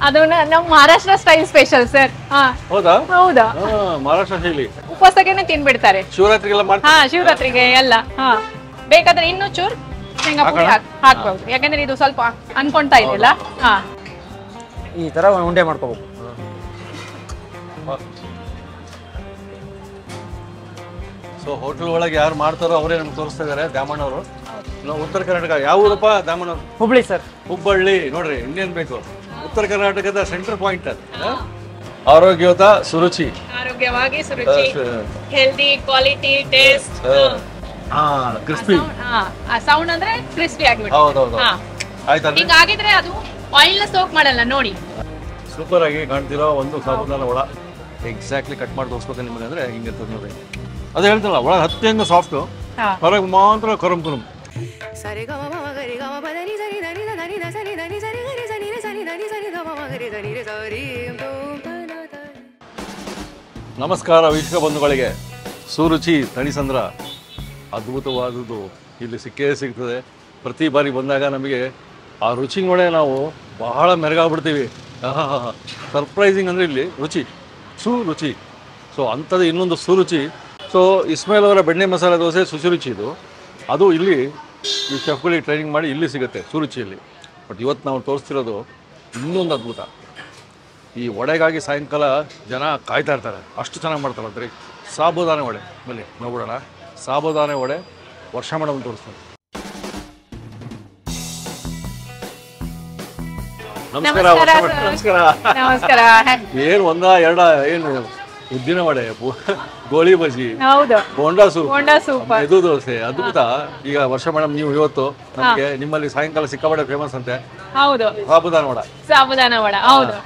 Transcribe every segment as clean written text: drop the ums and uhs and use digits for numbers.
ಅದು ನಮ್ಮ Maharashtra style special sir. ಹೌದಾ? ಹೌದಾ, ಮಹಾರಾಷ್ಟ್ರ ಶೈಲಿ. ಉಪವಾಸಕ್ಕೆನೆ ತಿನ್ಬಿಡ್ತಾರೆ. ಶಿವರಾತ್ರಿಗೆಲ್ಲ ಮಾಡ್ತಾರೆ. ಶಿವರಾತ್ರಿಗೆ ಎಲ್ಲ. ಬೇಕಾದ್ರೆ ಇನ್ನೂ ಚೂರ್ ಶೇಂಗಾ ಪುಡಿ ಹಾಕ್ಬಹುದು, ಯಾಕಂದ್ರೆ ಇದು ಸ್ವಲ್ಪ ಅನ್ಕೊಂತಾ ಇದೆಯಲ್ಲ. ಈ ತರ ಉಂಡೆ ಮಾಡ್ಕೋಬೇಕು. ಸೊ ಹೋಟೆಲ್ ಒಳಗೆ ಯಾರು ಮಾಡ್ತಾರೋ ಅವರೇ ನಮ್ಗೆ ತೋರಿಸ್ತಾ ಇದಾರೆ. ದ್ಯಾಮಣ್ಣವರು. ನಾವು ಉತ್ತರ ಕರ್ನಾಟಕ. ಯಾವ ಊರಪ್ಪ ದ್ಯಾಮಣ್ಣವ್ರು? ಹುಬ್ಳಿ ಸರ್. ಹುಬ್ಬಳ್ಳಿ. ನೋಡ್ರಿ ಇನ್ನೇನ್ ಬೇಕು, ಉತ್ತರ ಕರ್ನಾಟಕದ ಸೆಂಟರ್ ಪಾಯಿಂಟ್ ಅದು. ಆರೋಗ್ಯಯುತ ಸುರುಚಿ, ಆರೋಗ್ಯವಾಗಿ Suruchi, healthy, quality, taste, crispy. Sound ಅಂದ್ರೆ ಕ್ರಿಸ್ಪಿ ಆಗಿಬಿಟ್ಟು. ಹೌದೌದು. ಆಯ್ತಾ? ಹಿಂಗಾಗಿದ್ರೆ ಅದು ಆಯಿಲ್ ನ ಸೋಕ್ ಮಾಡಲ್ಲ ನೋಡಿ. ಸೂಪರ್ ಆಗಿ ಕಾಣ್ತಿರೋ ಒಂದು ಸಾಬೂದಾನ ಒಳ ಎಕ್ಸಾಕ್ಟ್ಲಿ ಕಟ್ ಮಾಡಿ ತೋರಿಸ್ಬೇಕು ನಿಮಗೆ ಅಂದ್ರೆ ಹಿಂಗೆ ನೋಡಿ. ಅದೇ ಹೇಳ್ತಲ್ಲ, ಒಳಗೆ ಹತ್ತಿ ಹಂಗೆ ಸಾಫ್ಟ್, ಹೊರಗೆ ಮಾತ್ರ ಕರಂ ಕುರುಮ್. ನಮಸ್ಕಾರ ವೀಕ್ಷಕ ಬಂಧುಗಳಿಗೆ. ಸುರುಚಿ ತಣಿಸಂದ್ರ ಅದ್ಭುತವಾದದ್ದು ಇಲ್ಲಿ ಸಿಕ್ಕೇ ಸಿಗ್ತದೆ. ಪ್ರತಿ ಬಾರಿ ಬಂದಾಗ ನಮಗೆ ಆ ರುಚಿ ನೋಡೇ ನಾವು ಬಹಳ ಮೆರಗಾಗ್ಬಿಡ್ತೀವಿ. ಸರ್ಪ್ರೈಸಿಂಗ್ ಅಂದರೆ ಇಲ್ಲಿ ರುಚಿ, ಸುರುಚಿ. ಸೊ ಅಂಥದ್ದು ಇನ್ನೊಂದು ಸುರುಚಿ. ಸೊ ಇಸ್ಮಾಯಿಲ್ ಅವರ ಬೆಣ್ಣೆ ಮಸಾಲೆ ದೋಸೆ ಸುಚಿರುಚಿ ಇದು. ಅದು ಇಲ್ಲಿ ಈ ಶೆಫ್ಗಳಿಗೆ ಟ್ರೈನಿಂಗ್ ಮಾಡಿ ಇಲ್ಲಿ ಸಿಗುತ್ತೆ ಸುರುಚಿಯಲ್ಲಿ. ಬಟ್ ಇವತ್ತು ನಾವು ತೋರಿಸ್ತಿರೋದು ಇನ್ನೊಂದು ಅದ್ಭುತ. ಈ ವಡೆಗಾಗಿ ಸಾಯಂಕಾಲ ಜನ ಕಾಯ್ತಾ ಇರ್ತಾರೆ, ಅಷ್ಟು ಚೆನ್ನಾಗಿ ಮಾಡ್ತಾರಂತ್ರಿ. ಸಾಬೂದಾನೆ ವಡೆ. ಬನ್ನಿ ನೋಡೋಣ. ಸಾಬೂದಾನೆ ವಡೆ ವರ್ಷ ಮೇಡಮ್ ತೋರಿಸ್ತಾರೆ. ನಮಸ್ಕಾರ. ನಮಸ್ಕಾರ. ನಮಸ್ಕಾರ. ಏನು ಒಂದ ಎರಡ ಏನು ಉದ್ದಿನ ವಡೆ, ಗೋಳಿ ಬಜಿ, ಬೋಂಡಾ ಸೂಪ್, ಇದು ದೋಸೆ ಅದ್ಭುತ. ಈಗ ವರ್ಷ ಮೇಡಮ್ ನೀವು ಇವತ್ತು ನಮಗೆ ನಿಮ್ಮಲ್ಲಿ ಸಾಯಂಕಾಲ ಸಿಕ್ಕಾಪಟ್ಟೆ ಫೇಮಸ್ ಅಂತೆ. ಹೌದು, ಸಾಬೂದಾನ ವಡ. ಸಾಬೂದಾನ ವಡ. ಹೌದು,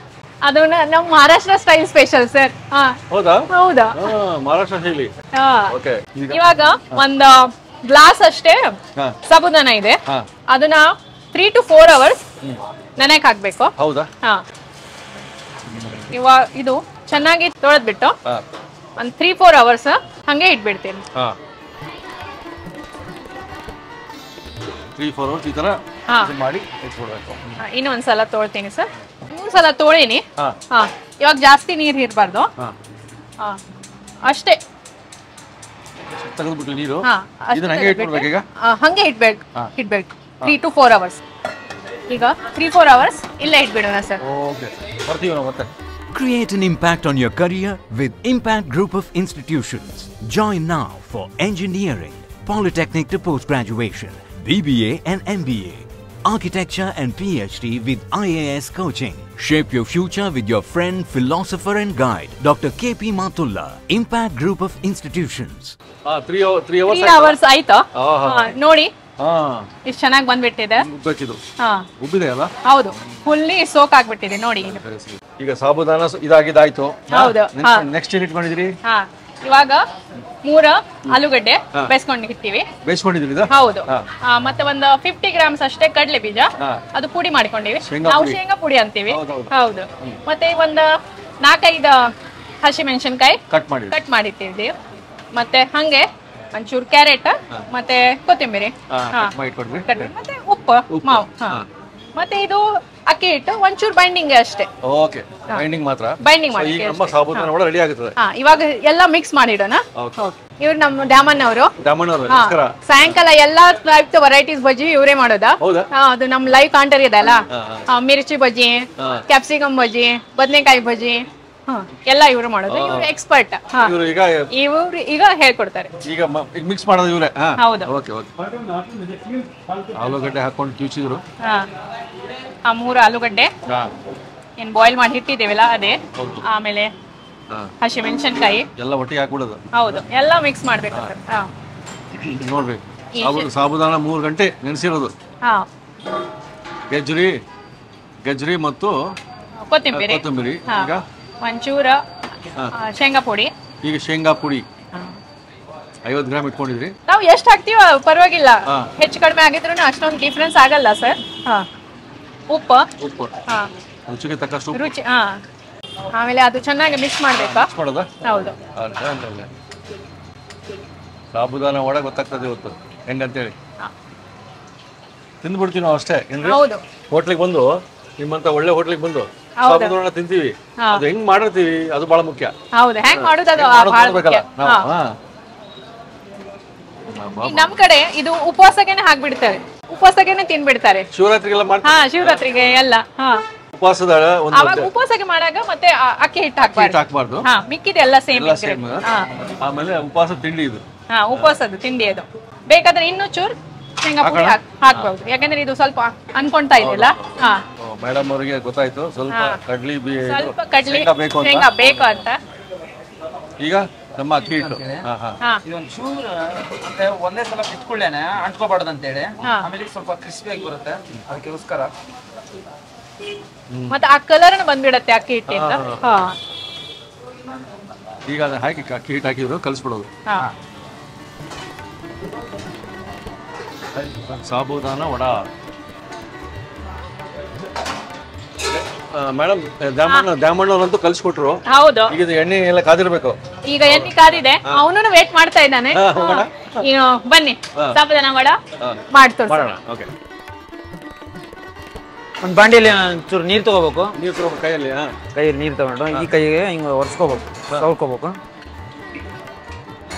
ಅದು ನಮ್ಮ ಮಹಾರಾಷ್ಟ್ರ ಸ್ಟೈಲ್ ಸ್ಪೆಷಲ್ ಸರ್. ಹೌದಾ? ಹೌದಾ, ಮಹಾರಾಷ್ಟ್ರ ಶೈಲಿ. ಓಕೆ. ಇವಾಗ ಒಂದು ಗ್ಲಾಸ್ ಅಷ್ಟೇ ಸಾಬೂದಾನ ಇದೆ, ಅದನ್ನ 3 to 4 hours ನೆನೆಕ್ ಹಾಕ್ಬೇಕು. ಹೌದಾ? ಇವಾಗ ಇದು ಚೆನ್ನಾಗಿ ತೊಳೆದ್ಬಿಟ್ಟು ಒಂದ್ 3-4 hours ಹಂಗೆ ಇಟ್ಬಿಡ್ತೀನಿ. 3-4 hours ಈ ತರ ಮಾಡಿ ಇಟ್ಬಿಡ್ಬೇಕು. ಇನ್ನೊಂದ್ಸಲ ತೊಳ್ತೀನಿ ಸರ್. 3 ಸಲ ತೊಳಿನಿ. ಇವಾಗ ಜಾಸ್ತಿ ನೀರ್ ಇರಬಾರ್ದು, ಅಷ್ಟೇ ತೆಗೆದ್ಬಿಟ್ಟು ನೀರು ಇದನ್ನ ಹಂಗೆ ಇಟ್ಬಿಡ್ಬೇಕು. ಈಗ ಹಂಗೆ ಇಟ್ಬೇಕು 3 to 4 hours. ಈಗ 3-4 hours ಇಲ್ಲೇ ಇಟ್ಬಿಡೋಣ ಸರ್. ಓಕೆ, ಬರ್ತೀವಿ ನಾವು ಮತ್ತೆ. Create an impact on your career with Impact Group of Institutions. Join now for engineering, polytechnic to post-graduation, BBA and MBA, architecture and PhD with IAS coaching. Shape your future with your friend, philosopher and guide, Dr. KP Matulla. Impact Group of Institutions. 3 hours ಆಯ್ತಾ? ನೋಡಿ ಇಷ್ಟು ಚೆನ್ನಾಗಿ ಬಂದ್ಬಿಟ್ಟಿದೆ. ಉಬ್ಬಿದೆ ಅಲ್ಲ? ಹೌದು, fully soak ಆಗ್ಬಿಟ್ಟಿದೆ ನೋಡಿ. ಈಗ ಸಾಬೂದಾನ ಇದಾಗಿದ್ದಾಯ್ತು. ಹೌದು. ನೆಕ್ಸ್ಟ್ ಏನ್ ಇಟ್ಕೊಂಡಿದ್ರಿ? ಇವಾಗ 3 ಆಲೂಗಡ್ಡೆ ಬೇಯಿಸ್ಕೊಂಡಿರ್ತೀವಿ. ಬೇಯಿಸ್ಕೊಂಡಿದ್ರಿ? ಹೌದು. ಮತ್ತೆ ಒಂದು 50 grams ಅಷ್ಟೇ ಕಡಲೆ ಬೀಜ, ಅದು ಪುಡಿ ಮಾಡ್ಕೊಂಡಿವಿ. ನಾವು ಶೇಂಗಾ ಪುಡಿ ಅಂತೀವಿ. ಹೌದು. ಮತ್ತೆ ಒಂದು 4-5 ಹಸಿಮೆಣಸಿನಕಾಯಿ ಕಟ್ ಮಾಡಿಟ್ಟಿದ್ವಿ. ಮತ್ತೆ ಹಂಗೆ ಒಂಚೂರು ಕ್ಯಾರೆಟ್ ಮತ್ತೆ ಕೊತ್ತಂಬರಿ, ಮತ್ತೆ ಉಪ್ಪು, ಮಾವು, ಮತ್ತೆ ಇದು ಅಕ್ಕಿ ಹಿಟ್ಟು, ಒಂಚೂರು ಬೈಂಡಿಂಗ್ ಅಷ್ಟೇ. ಓಕೆ, ಬೈಂಡಿಂಗ್ ಮಾತ್ರ. ಬೈಂಡಿಂಗ್ ಮಾಡಿ ನಮ್ಮ ಸಾಬೂದಾನ ವಡೆ ರೆಡಿ ಆಗುತ್ತದೆ. ಇವಾಗ ಎಲ್ಲ ಮಿಕ್ಸ್ ಮಾಡಿಡೋಣ. ಇವ್ರು ನಮ್ಮ ಡ್ಯಾಮನ್ ಅವರು. ಸಾಯಂಕಾಲ ಎಲ್ಲಾ ಟೈಪ್ ವೆರೈಟೀಸ್ ಬಜ್ಜಿ ಇವರೇ ಮಾಡೋದಾ? ಅದು ನಮ್ ಲೈವ್ ಕಾಂಟರ್ ಇದೆ ಅಲ್ಲ, ಮಿರ್ಚಿ ಬಜ್ಜಿ, ಕ್ಯಾಪ್ಸಿಕಮ್ ಬಜ್ಜಿ, ಬದನೆಕಾಯಿ ಬಜ್ಜಿ ಎಲ್ಲ ಇವ್ರು ಮಾಡೋದು. ಇವ್ರು ಎಕ್ಸ್ಪರ್ಟ್. ಇವ್ರು ಈಗ ಹೇಳ್ಕೊಡ್ತಾರೆ. ಈಗ ಮಿಕ್ಸ್ ಮಾಡೋದು ಇವರೇ? ಹೌದು. Okay okay. ಆಲೂಗಡ್ಡೆ ಹಾಕೊಂಡು ಕಿವುಚಿದ್ರು. 3 ಆಲೂಗಡ್ಡೆ ಏನ್ ಬಾಯ್ಲ್ ಮಾಡಿ ಇಟ್ಟಿದ್ದೇವಲ್ಲ ಅದೇ, ಆಮೇಲೆ ಹಸಿಮೆಣಸಿನಕಾಯಿ ಎಲ್ಲ ಒಟ್ಟಿಗೆ ಹಾಕ್ಬಿಡೋದು. ಹೌದು, ಎಲ್ಲ ಮಿಕ್ಸ್ ಮಾಡ್ಬೇಕು. ನೋಡ್ಬೇಕು, ಸಾಬೂದಾನ 3 ಗಂಟೆ ನೆನೆಸಿರೋದು. ಗೆಜ್ರಿ ಮತ್ತು ಕೊತ್ತಂಬರಿ. ಈಗ ಒಂಚೂರ ಶೇಂಗಾ ಪುಡಿ. ಈಗ ಶೇಂಗಾ ಪುಡಿ 50 ಗ್ರಾಮ್ ಇಟ್ಕೊಂಡಿದ್ರಿ. ನಾವು ಎಷ್ಟು ಹಾಕ್ತೀವ ಪರವಾಗಿಲ್ಲ, ಹೆಚ್ಚು ಕಡಿಮೆ ಆಗಿದ್ರು ಅಷ್ಟೊಂದು ಡಿಫ್ರೆನ್ಸ್ ಆಗಲ್ಲ ಸರ್. ಉಪ್ಪು ರುಚಿಗೆ ತಕ್ಕಷ್ಟು ರುಚಿ. ಆಮೇಲೆ ಅದು ಚೆನ್ನಾಗಿ ಮಿಕ್ಸ್ ಮಾಡ್ಬೇಕಾ? ಹೌದು. ಸಾಬೂದಾನ ವಡೆ ಗೊತ್ತಾಗ್ತದೆ ಇವತ್ತು ಹೆಂಗಂತೇಳಿ. ತಿಂದ್ಬಿಡ್ತೀವಿ ನಾವು ಅಷ್ಟೇ. ಹೋಟ್ಲಿಗೆ ಬಂದು, ನಿಮ್ಮಂತ ಒಳ್ಳೆ ಹೋಟ್ಲಿಗೆ ಬಂದು ಸಾಬೂದಾನ ವಡ ತಿಂತೀವಿ, ಅದು ಹೆಂಗ್ ಮಾಡಿರ್ತೀವಿ ಅದು ಬಹಳ ಮುಖ್ಯ. ಹೌದು, ಹೆಂಗ್ ಮಾಡೋದು ಅದು ಬಹಳ ಮುಖ್ಯ. ನಮ್ ಕಡೆ ಇದು ಉಪವಾಸಕ್ಕೆನೆ ಹಾಕ್ಬಿಡ್ತಾರೆ, ಉಪವಾಸಕ್ಕೆನೆ ತಿನ್ಬಿಡ್ತಾರೆ. ಶಿವರಾತ್ರಿಗೆಲ್ಲ ಮಾಡ್ತಾರೆ. ಶಿವರಾತ್ರಿಗೆ ಎಲ್ಲ. ಉಪವಾಸದ ಅವಾಗ ಉಪವಾಸಕ್ಕೆ ಮಾಡಾಗ ಮತ್ತೆ ಅಕ್ಕಿ ಹಿಟ್ಟು ಹಾಕ್ಬಾರ್ದು, ಮಿಕ್ಕಿದೆ ಎಲ್ಲ ಸೇಮ್. ಆಮೇಲೆ ಉಪವಾಸ ತಿಂಡಿ ಇದು. ಉಪವಾಸದ ತಿಂಡಿ ಅದು. ಬೇಕಾದ್ರೆ ಇನ್ನೂ ಚೂರ್ ಶೇಂಗಾ ಪುಡಿ ಹಾಕ್ಬಹುದು, ಯಾಕಂದ್ರೆ ಇದು ಸ್ವಲ್ಪ ಅನ್ಕೊಂತಾ ಇದೆಯಲ್ಲ. ಮೇಡಮ್ ಅವರಿಗೆ ಗೊತ್ತಾಯ್ತು ಸ್ವಲ್ಪ ಕಡ್ಲಿ ಶೇಂಗಾ ಬೇಕು ಅಂತ. ಈಗ ನಮ್ಮ ಅಕ್ಕಿ ಹಿಟ್ಟು ಇದೊಂದು ಚೂರು ಅಂದ್ರೆ ಒಂದೇ ಸಲ ಬಿಟ್ಕೊಳ್ಳೇನೆ ಅಂಟ್ಕೋಬಾರ್ದು ಅಂತ ಹೇಳಿ, ಆಮೇಲೆ ಸ್ವಲ್ಪ ಕ್ರಿಸ್ಪಿ ಆಗಿ ಬರುತ್ತೆ, ಅದಕ್ಕೋಸ್ಕರ. ಮತ್ತೆ ಆ ಕಲರ್ ಬಂದ್ಬಿಡತ್ತೆ ಅಕ್ಕಿ ಹಿಟ್ಟಿಂದ. ಈಗ ಅದನ್ನ ಹಾಕಿ ಅಕ್ಕಿ ಹಿಟ್ಟು ಹಾಕಿದ್ರು ಕಲಿಸ್ಬಿಡೋದು. ಸಾಬೂದಾನ ವಡ. ಮೇಡಮ್ ದ್ಯಾಮಣ್ಣವ್ರಂತೂ ಕಲ್ಸ್ಕೊಟ್ರು. ಹೌದು, ಈಗ ಎಣ್ಣೆ ಎಲ್ಲ ಕಾದಿರ್ಬೇಕು. ಈಗ ಎಣ್ಣೆ ಕಾದಿದೆ, ಅವನು ವೇಟ್ ಮಾಡ್ತಾ ಇದ್ದಾನೆ. ಬನ್ನಿ ಸಾಬೂದಾನ ವಡ ಮಾಡ್ತೋಣ. ಒಂದು ಬಾಂಡಿಯಲ್ಲಿ ಒಂಚೂರು ನೀರು ತಗೋಬೇಕು. ಕೈಯಲ್ಲಿ ನೀರು ತಗೊಂಡು ಈ ಕೈಗೆ ಹಿಂಗೆ ಒರೆಸ್ಕೋಬೇಕು, ಸವರ್ಕೋಬೇಕು.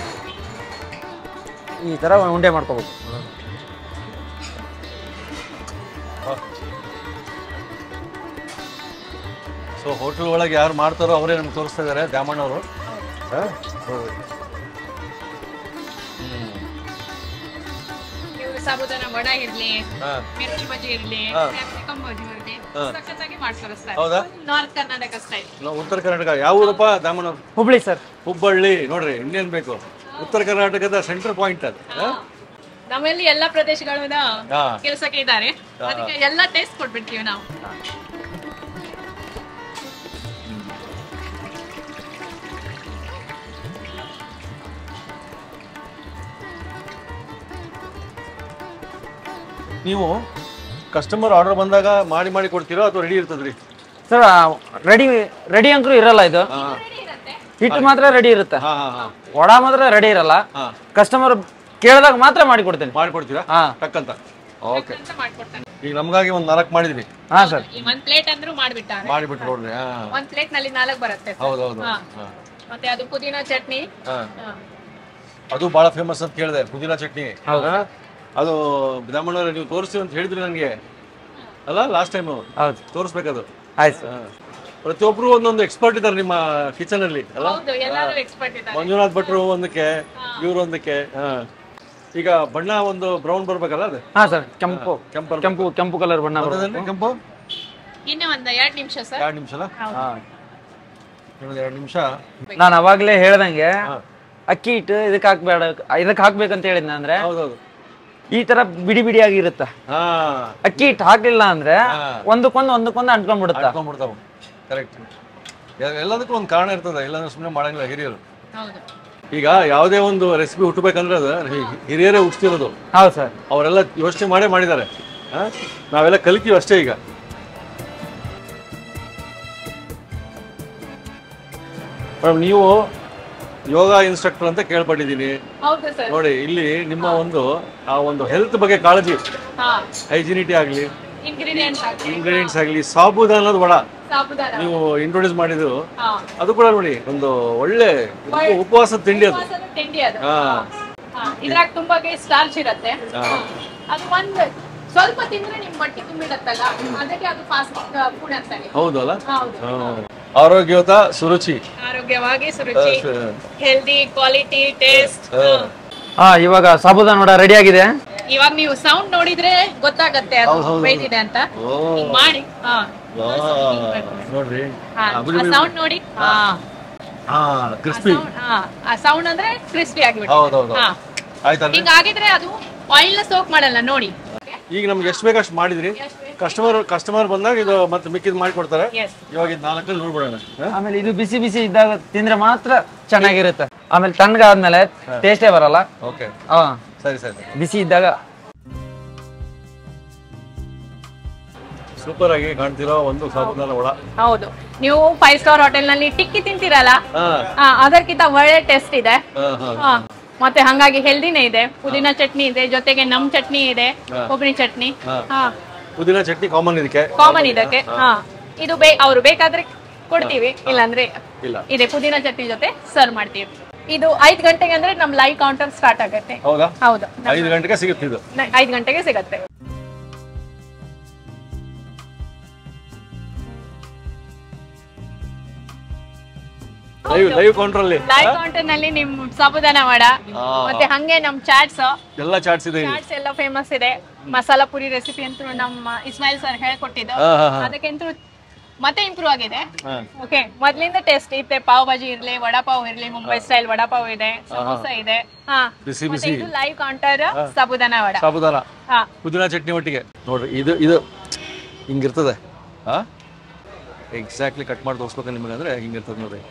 ಈ ಥರ ಉಂಡೆ ಮಾಡ್ಕೋಬೇಕು. ಸೊ ಹೋಟೆಲ್ ಒಳಗೆ ಯಾರು ಮಾಡ್ತಾರೋ ಅವರೇ ನಮ್ಗೆ ತೋರಿಸ್ತಾ ಇದ್ದಾರೆ ದ್ಯಾಮಣ್ಣವರು. ಸಾಬೂದಾನ ವಡ ಇರ್ಲಿ, ಮಿರ್ಚಿ ಬಜ್ಜಿ ಇರ್ಲಿ, ಕ್ಯಾಪ್ಸಿಕಮ್ ಬಜ್ಜಿ ಇರ್ಲಿ, ಸಖತ್ತಾಗಿ ಮಾಡ್ತಾರೆ. ಹೌದಾ? North Karnataka style. ಉತ್ತರ ಕರ್ನಾಟಕ. ಯಾವ ಊರಪ್ಪ ದ್ಯಾಮಣ್ಣವ್ರು? ಹುಬ್ಳಿ ಸರ್. ಹುಬ್ಬಳ್ಳಿ. ನೋಡ್ರಿ ಇನ್ನೇನ್ ಬೇಕು, ಉತ್ತರ ಕರ್ನಾಟಕದ ಸೆಂಟರ್ ಪಾಯಿಂಟ್ ಅದು. ನಮ್ಮಲ್ಲಿ ಎಲ್ಲಾ ಪ್ರದೇಶಗಳು ಕೆಲಸಕ್ಕೆ ಇದ್ದಾರೆ, ಅದಕ್ಕೆ ಎಲ್ಲಾ ಟೇಸ್ಟ್ ಕೊಟ್ಬಿಡ್ತೀವಿ ನಾವು. ನೀವು ಕಸ್ಟಮರ್ ಆರ್ಡರ್ ಬಂದಾಗ ಮಾಡಿ ಕೊಡ್ತೀರೋ ಅಥವಾ ರೆಡಿ ಇರ್ತದ್ರಿ? ಸರ್ ರೆಡಿ ಅಂಕರು ಇರಲ್ಲ, ಇದು ಹಿಟ್ಟು ಮಾತ್ರ ರೆಡಿ ಇರುತ್ತೆ, ವಡ ಮಾತ್ರ ರೆಡಿ ಇರಲ್ಲ. ಕಸ್ಟಮರ್ ಕೇಳಿದಾಗ ಮಾತ್ರ ಮಾಡಿಕೊಡ್ತೇನೆ. ಮಾಡಿಕೊಡ್ತೀರಾ? ಟಕ್ಕಂತ. ಓಕೆ, ಈಗ ನಮಗಾಗಿ ಒಂದು 4 ಮಾಡಿದ್ವಿ. ಸರ್ ಒಂದ್ ಪ್ಲೇಟ್ ಅಂದ್ರೂ ಮಾಡಿಬಿಟ್ಟು ನೋಡ್ರಿ. ಒಂದ್ ಪ್ಲೇಟ್ ನಲ್ಲಿ 4 ಬರುತ್ತೆ. ಹೌದೌದು. ಮತ್ತೆ ಅದು ಪುದೀನಾ ಚಟ್ನಿ, ಅದು ಬಹಳ ಫೇಮಸ್ ಅಂತ ಕೇಳಿದೆ, ಪುದೀನಾ ಚಟ್ನಿ. ಅದು ದ್ಯಾಮಣ್ಣವ್ರೆ ನೀವು ತೋರಿಸ್ತೀವಿ ಅಂತ ಹೇಳಿದ್ರಿ ನನಗೆ ಅಲ್ಲ ಲಾಸ್ಟ್ ಟೈಮ್? ಹೌದು, ತೋರಿಸ್ಬೇಕದು. ಆಯ್ತು. ಪ್ರತಿಯೊಬ್ರು ಒಂದೊಂದು ಎಕ್ಸ್ಪರ್ಟ್ ಇದ್ದಾರೆ ನಿಮ್ಮ ಕಿಚನ್ ಅಲ್ಲಿ ಅಲ್ಲ? ಮಂಜುನಾಥ್ ಭಟ್ರು ಒಂದಕ್ಕೆ, ಇವ್ರು ಒಂದಕ್ಕೆ. ಈಗ ಬಣ್ಣ ಒಂದು ಬ್ರೌನ್ ಬರ್ಬೇಕಲ್ಲ ಅದು? ಸರ್, ಕೆಂಪು ಕಲರ್ ಬಣ್ಣ. ಕೆಂಪು ಇನ್ನು ಒಂದು 2 ನಿಮಿಷ ಸರ್. 2 ನಿಮಿಷ. 2 ನಿಮಿಷ. ನಾನು ಅವಾಗ್ಲೇ ಹೇಳ್ದಂಗೆ ಅಕ್ಕಿ ಹಿಟ್ಟು ಇದಕ್ಕೆ ಹಾಕ್ಬೇಕಂತ ಹೇಳಿದ್ನ ಅಂದ್ರೆ ಈ ತರ ಬಿಡಿ ಬಿಡಿಯಾಗಿರುತ್ತೆ. ಅಕ್ಕಿ ಹಿಟ್ಟು ಹಾಕ್ಲಿಲ್ಲ ಅಂದ್ರೆ ಒಂದಕ್ಕೊಂದು ಅಂಟ್ಕೊಂಡ್ಬಿಡುತ್ತೆ. ಕರೆಕ್ಟ್. ಎಲ್ಲದಕ್ಕೂ ಒಂದು ಕಾರಣ ಇರ್ತದೆ, ಇಲ್ಲಾಂದ್ರೆ ಸುಮ್ಮನೆ ಮಾಡಂಗಿಲ್ಲ ಹಿರಿಯರು. ಈಗ ಯಾವುದೇ ಒಂದು ರೆಸಿಪಿ ಹುಟ್ಟಬೇಕಂದ್ರೆ ಅದು ಹಿರಿಯರೇ ಹುಟ್ಟಿರೋದು. ಹೌದು ಸರ್, ಅವರೆಲ್ಲ ಯೋಚನೆ ಮಾಡಿದ್ದಾರೆ. ನಾವೆಲ್ಲ ಕಲಿತೀವಿ ಅಷ್ಟೇ. ಈಗ ಮೇಡಮ್ ನೀವು ಯೋಗ ಇನ್ಸ್ಟ್ರಕ್ಟರ್ ಅಂತ ಕೇಳ್ಪಟ್ಟಿದ್ದೀನಿ ನೋಡಿ. ಇಲ್ಲಿ ನಿಮ್ಮ ಒಂದು ಹೆಲ್ತ್ ಬಗ್ಗೆ ಕಾಳಜಿ, ಹೈಜಿನಿಟಿ ಆಗಲಿ, ಇಂಗ್ರೀಡಿಯೆಂಟ್ಸ್ ಆಗಲಿ, ಸಾಬೂದಾನದ ವಡ ನೀವು ಇಂಟ್ರೊಡ್ಯೂಸ್ ಮಾಡಿದ್ರು, ಅದು ಕೂಡ ನೋಡಿ ಒಂದು ಒಳ್ಳೆ ಉಪವಾಸದ ತಿಂಡಿ ಅದು. ಇದ್ರಾಗ ತುಂಬಾ ಸ್ಟಾರ್ಚ್ ಇರುತ್ತೆ, ಅದು ಒಂದು ಸ್ವಲ್ಪ ತಿಂದ್ರೆ ನಿಮ್ ಮಟ್ಟಿ ತುಂಬಿಡತ್ತಲ್ಲ, ಅದಕ್ಕೆ ಅದು ಫಾಸ್ಟ್ ಫುಡ್ ಅಂತಾರೆ. ಹೌದು ಅಲ್ಲ? ಆರೋಗ್ಯಯುತ ಸುರುಚಿ, ಆರೋಗ್ಯವಾಗಿ ಸುರುಚಿ, ಹೆಲ್ದಿ, ಕ್ವಾಲಿಟಿ, ಟೇಸ್ಟ್. ಇವಾಗ ಸಾಬೂದಾನ ವಡ ರೆಡಿ ಆಗಿದೆ. ಇವಾಗ ನೀವು ಸೌಂಡ್ ನೋಡಿದ್ರೆ ಗೊತ್ತಾಗತ್ತೆ ಅದು ಬೇಯಿಸಿದೆ ಅಂತ. ಮಾಡಿ ನೋಡ್ರಿ, ಸೌಂಡ್ ನೋಡಿ. ಕ್ರಿಸ್ಪಿ. ಆ ಸೌಂಡ್ ಅಂದ್ರೆ ಕ್ರಿಸ್ಪಿ ಆಗಿಬಿಡುತ್ತೆ. ಹೌದೌದು. ಆಯ್ತಲ್ಲ? ಹಿಂಗಾಗಿದ್ರೆ ಅದು ಆಯಿಲ್ ನ ಸೋಕ್ ಮಾಡಲ್ಲ ನೋಡಿ. ಈಗ ನಮ್ಗೆ ಎಷ್ಟು ಬೇಕಷ್ಟು ಮಾಡಿದ್ರಿ. ಕಸ್ಟಮರ್ ಬಂದಾಗ ಇದು ಮತ್ತೆ ಮಿಕ್ಕಿದ್ ಮಾಡಿಕೊಡ್ತಾರೆ. ಇವಾಗ ಇದು 4 ನೋಡ್ಬಿಡೋಣ. ಆಮೇಲೆ ಇದು ಬಿಸಿ ಇದ್ದಾಗ ತಿಂದ್ರೆ ಮಾತ್ರ ಚೆನ್ನಾಗಿರುತ್ತೆ, ಆಮೇಲೆ ತಣ್ಣಗಾದ್ಮೇಲೆ ಟೇಸ್ಟೇ ಬರಲ್ಲ. ಓಕೆ, ಸರಿ. ಬಿಸಿ ಇದ್ದಾಗ ಸೂಪರ್ ಆಗಿ ಕಾಣ್ತಿರೋ ಒಂದು ಸಾಬೂದಾನ ವಡ. ಹೌದು, ನೀವು 5 ಸ್ಟಾರ್ ಹೋಟೆಲ್ ನಲ್ಲಿ ಟಿಕ್ಕಿ ತಿಂತೀರಲ್ಲ, ಅದಕ್ಕಿಂತ ಒಳ್ಳೆ ಟೇಸ್ಟ್ ಇದೆ. ಮತ್ತೆ ಹಂಗಾಗಿ ಹೆಲ್ದಿನೇ ಇದೆ. ಪುದೀನಾ ಚಟ್ನಿ ಇದೆ, ಜೊತೆಗೆ ನಮ್ ಚಟ್ನಿ ಇದೆ, ಕೊಬ್ಬರಿ ಚಟ್ನಿ. ಪುದೀನಾ ಚಟ್ನಿ ಕಾಮನ್ ಇದಕ್ಕೆ. ಇದು ಅವ್ರು ಬೇಕಾದ್ರೆ ಕೊಡ್ತೀವಿ, ಇಲ್ಲಾಂದ್ರೆ ಇಲ್ಲ. ಇದೆ ಪುದೀನ ಚಟ್ನಿ ಜೊತೆ ಸರ್ವ್ ಮಾಡ್ತೀವಿ. ಇದು 5 ಗಂಟೆಗೆ ಅಂದ್ರೆ ನಮ್ ಲೈವ್ ಕೌಂಟರ್ ಸ್ಟಾರ್ಟ್ ಆಗುತ್ತೆ. ಹೌದಾ? ಹೌದು, 5 ಗಂಟೆಗೆ ಸಿಗುತ್ತೆ ಇದು. 5 ಗಂಟೆಗೆ ಸಿಗುತ್ತೆ. ಲೈವ್ ಕೌಂಟರ್ ಅಲ್ಲಿ ಲೈವ್ ಕೌಂಟರ್ ನಲ್ಲಿ ನಿಮ್ ಸಾಬುದಾನ ವಡ ಮತ್ತೆ ಹಂಗೆ ನಮ್ ಚಾಟ್ಸ್ ಎಲ್ಲ ಚಾಟ್ಸ್ ಇದೆ. ಚಾಟ್ಸ್ ಎಲ್ಲ ಫೇಮಸ್ ಇದೆ. ಮಸಾಲಾ ಪುರಿ ರೆಸಿಪಿ ಅಂತೂ ನಮ್ಮ ಇಸ್ಮಾಯಿಲ್ ಸರ್ ಹೇಳ್ಕೊಟ್ಟಿದ್ದು, ಅದಕ್ಕೆಂತೂ ಮತ್ತೆ ಇಂಪ್ರೂವ್ ಆಗಿದೆ. ಓಕೆ, ಮೊದ್ಲಿಂದ ಟೇಸ್ಟ್ ಇತ್ತೆ. ಪಾವ್ ಭಾಜಿ ಇರ್ಲಿ, ವಡಾ ಪಾವ್ ಇರ್ಲಿ, ಮುಂಬೈ ಸ್ಟೈಲ್ ವಡಾ ಪಾವ್ ಇದೆ, ಸಮೋಸ ಇದೆ. ಬಿಸಿ ಬಿಸಿ ಇದು ಲೈವ್ ಕೌಂಟರ್ ಸಾಬುದಾನ ವಡ, ಸಾಬುದಾನ ಪುದೀನ ಚಟ್ನಿ ಒಟ್ಟಿಗೆ ನೋಡ್ರಿ. ಇದು ಹಿಂಗಿರ್ತದೆ. ಎಕ್ಸಾಕ್ಟ್ಲಿ ಕಟ್ ಮಾಡಿ ತೋರಿಸ್ಬೇಕು ನಿಮಗೆ ಅಂದ್ರೆ ಹಿಂಗಿರ್ತದೆ ನೋಡ್ರಿ.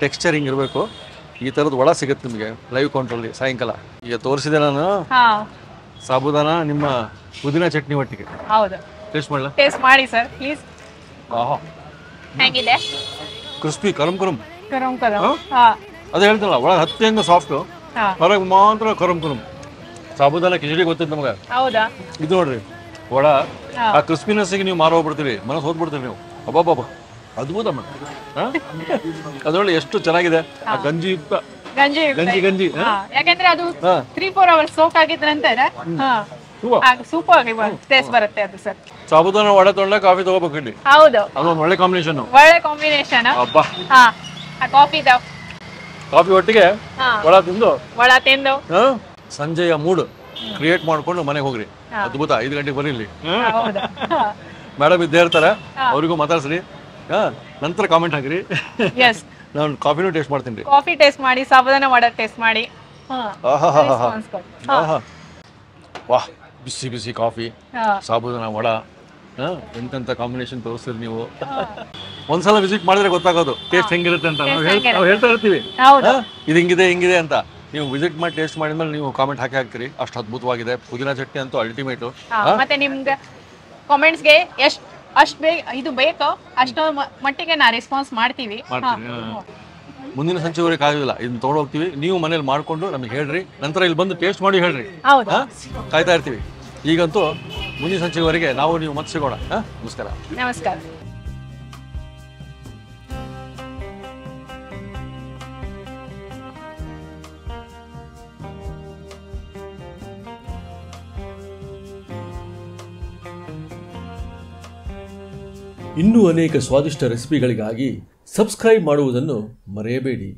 ಟೆಕ್ಸ್ಚರ್ ಹಿಂಗಿರ್ಬೇಕು. ಈ ಥರದ್ದು ವಡ ಸಿಗುತ್ತೆ ನಿಮಗೆ ಲೈವ್ ಕೌಂಟ್ರಲ್ಲಿ ಸಾಯಂಕಾಲ. ಈಗ ತೋರಿಸಿದೆ ನಾನು ಸಾಬುದಾನ ನಿಮ್ಮ ಪುದೀನ ಚಟ್ನಿ ಒಟ್ಟಿಗೆ. ಹೌದು, ಟೇಸ್ಟ್ ಮಾಡಲ? ಟೇಸ್ಟ್ ಮಾಡಿ ಸರ್ ಪ್ಲೀಸ್. ಹೇಗಿದೆ? ಕ್ರಿಸ್ಪಿ, ಕರಂ ಕರಂ ಕರಂ ಕರಂ. ಅದೇ ಹೇಳ್ತಲ್ಲ, ಒಳಗೆ ಹತ್ತಿ ಹಂಗೆ ಸಾಫ್ಟು, ಹೊರಗೆ ಮಾತ್ರ ಕರಂ ಕರಂ. ಸಾಬುದಾನ ಕಿಚಡಿ ಗೊತ್ತಿತ್ತು ನಮಗೆ. ಹೌದಾ? ಇದು ನೋಡ್ರಿ ವಡ, ಆ ಕ್ರಿಸ್ಪಿನೆಸ್ಸಿಗೆ ನೀವು ಮಾರೋಗ್ಬಿಡ್ತೀರಿ, ಮನಸ್ಸು ಹೋಗ್ಬಿಡ್ತೀರಿ ನೀವು. ಅಬ್ಬಾಬಾಬ, ಅದ್ಭುತ ಮೇಡಮ್. ಅದರೊಳಗೆ ಎಷ್ಟು ಚೆನ್ನಾಗಿದೆ ಆ ಗಂಜಿ ಯುಕ್ತ ಗಂಜಿ ಗಂಜಿ. ಯಾಕಂದ್ರೆ ಅದು 3-4 ಅವರ್ಸ್ ಸೋಕ್ ಆಗಿದ ನಂತರ ಸೂಪರ್ ಟೇಸ್ಟ್ ಬರುತ್ತೆ ಅದು ಸರ್. ಸಾಬುದಾನ ವಡೆ ತೊಗೊಂಡ್ರೆ ಕಾಫಿ ತಗೋಬೇಕು ಇಲ್ಲಿ. ಹೌದು, ಅದೊಂದು ಒಳ್ಳೆ ಕಾಂಬಿನೇಷನ್. ಒಳ್ಳೆ ಕಾಂಬಿನೇಷನ್. ಅಬ್ಬಾ, ಕಾಫಿ ಒಟ್ಟಿಗೆ ವಡ ತಿಂದು ಸಂಜೆಯ ಮೂಡ್ ಕ್ರಿಯೇಟ್ ಮಾಡ್ಕೊಂಡು ಮನೆಗೆ ಹೋಗ್ರಿ. ಅದ್ಭುತ. 5 ಗಂಟೆಗೆ ಬರೀಲಿ. ಮೇಡಮ್ ಇದ್ದೇ ಇರ್ತಾರೆ, ಅವರಿಗೂ ಮಾತಾಡ್ಸ್ರಿ. ನಂತರ ಕಾಮೆಂಟ್ ಹಾಕಿರಿ. ನಾನು ಕಾಫಿನೂ ಟೇಸ್ಟ್ ಮಾಡ್ತೀನಿ. ಕಾಫಿ ಟೇಸ್ಟ್ ಮಾಡಿ, ಸಾಬುದಾನ ವಡ ಟೇಸ್ಟ್ ಮಾಡಿ. ವಾಹ್, ಬಿಸಿ ಬಿಸಿ ಕಾಫಿ, ಸಾಬುದಾನ ವಡ, ಎಂತೆಂತ ಕಾಂಬಿನೇಷನ್ ತೋರಿಸ್ತೀರಿ ನೀವು. ಒಂದ್ಸಲ ವಿಸಿಟ್ ಮಾಡಿದ್ರೆ ಗೊತ್ತಾಗೋದು ಟೇಸ್ಟ್ ಹೆಂಗಿರುತ್ತೆ ಅಂತ. ನಾವು ಹೇಳ್ತಾ ಇರ್ತೀವಿ ಇದು ಹಿಂಗಿದೆ ಅಂತ. ನೀವು ವಿಸಿಟ್ ಮಾಡಿ ಟೇಸ್ಟ್ ಮಾಡಿದ್ಮೇಲೆ ನೀವು ಕಾಮೆಂಟ್ ಹಾಕ್ತೀರಿ. ಅಷ್ಟು ಅದ್ಭುತವಾಗಿದೆ. ಪುದೀನ ಚಟ್ನಿ ಅಂತೂ ಅಲ್ಟಿಮೇಟು. ಮತ್ತೆ ನಿಮ್ಗೆ ಕಾಮೆಂಟ್ಸ್ಗೆ ಅಷ್ಟು ಇದು ಬೇಕೋ ಅಷ್ಟೋ ಮಟ್ಟಿಗೆ ನಾ ರೆಸ್ಪಾನ್ಸ್ ಮಾಡ್ತೀವಿ. ಮುಂದಿನ ಸಂಚಿವರೆಗೆ ಕಾಯೋದಿಲ್ಲ, ಇದನ್ನ ತೊಗೊಂಡೋಗ್ತೀವಿ. ನೀವು ಮನೇಲಿ ಮಾಡ್ಕೊಂಡು ನಮಗೆ ಹೇಳ್ರಿ, ನಂತರ ಇಲ್ಲಿ ಬಂದು ಟೇಸ್ಟ್ ಮಾಡಿ ಹೇಳ್ರಿ. ಕಾಯ್ತಾ ಇರ್ತೀವಿ. ಈಗಂತೂ ಮುಂದಿನ ಸಂಚಿವರೆಗೆ ನಾವು ನೀವು ಮತ್ತೆ ಸಿಗೋಣ. ನಮಸ್ಕಾರ. ನಮಸ್ಕಾರ. ಇನ್ನೂ ಅನೇಕ ಸ್ವಾದಿಷ್ಟ ರೆಸಿಪಿಗಳಿಗಾಗಿ ಸಬ್ಸ್ಕ್ರೈಬ್ ಮಾಡುವುದನ್ನು ಮರೆಯಬೇಡಿ.